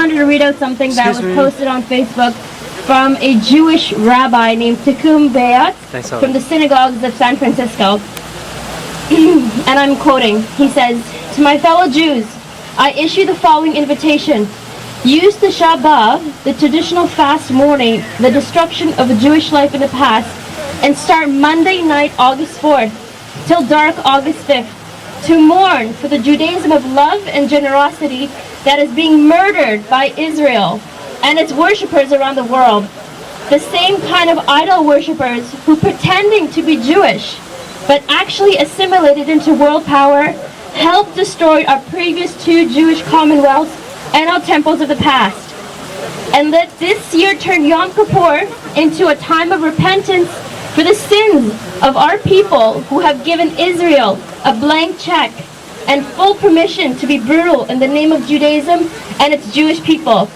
wanted to read out something that was posted on Facebook from a Jewish rabbi named Tikum Bayat from the synagogues of San Francisco. And I'm quoting. He says, "To my fellow Jews, I issue the following invitation. Use the Shabbat, the traditional fast mourning, the destruction of a Jewish life in the past, and start Monday night, August 4th, till dark August 5th, to mourn for the Judaism of love and generosity that is being murdered by Israel and its worshippers around the world. The same kind of idol worshippers who pretending to be Jewish, but actually assimilated into world power, helped destroy our previous two Jewish commonwealths and our temples of the past. And let this year turn Yom Kippur into a time of repentance for the sins of our people who have given Israel a blank check and full permission to be brutal in the name of Judaism and its Jewish people,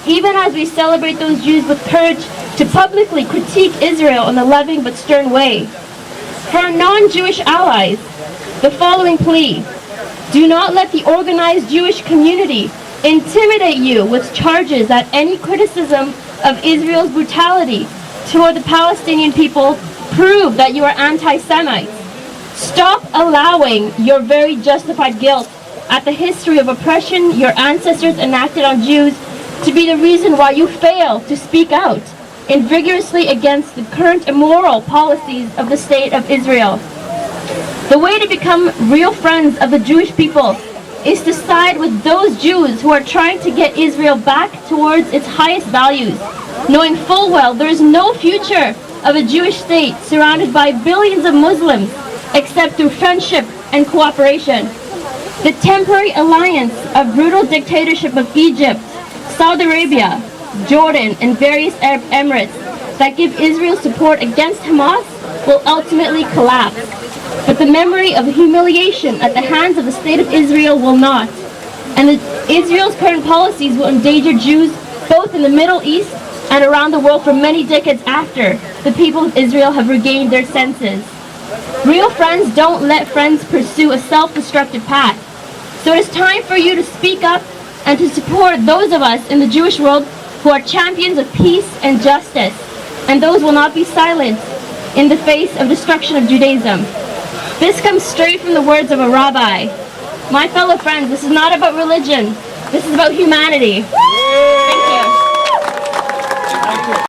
even as we celebrate those Jews with courage to publicly critique Israel in a loving but stern way. For our non-Jewish allies, the following plea: do not let the organized Jewish community intimidate you with charges that any criticism of Israel's brutality toward the Palestinian people prove that you are anti-Semites. Stop allowing your very justified guilt at the history of oppression your ancestors enacted on Jews to be the reason why you fail to speak out and vigorously against the current immoral policies of the state of Israel. The way to become real friends of the Jewish people is to side with those Jews who are trying to get Israel back towards its highest values, knowing full well there is no future of a Jewish state surrounded by billions of Muslims except through friendship and cooperation. The temporary alliance of brutal dictatorship of Egypt, Saudi Arabia, Jordan, and various Arab Emirates that give Israel support against Hamas will ultimately collapse. But the memory of humiliation at the hands of the state of Israel will not. And Israel's current policies will endanger Jews both in the Middle East and around the world for many decades after the people of Israel have regained their senses. Real friends don't let friends pursue a self-destructive path. So it is time for you to speak up and to support those of us in the Jewish world who are champions of peace and justice, and those will not be silenced in the face of destruction of Judaism. This comes straight from the words of a rabbi. My fellow friends, this is not about religion. This is about humanity.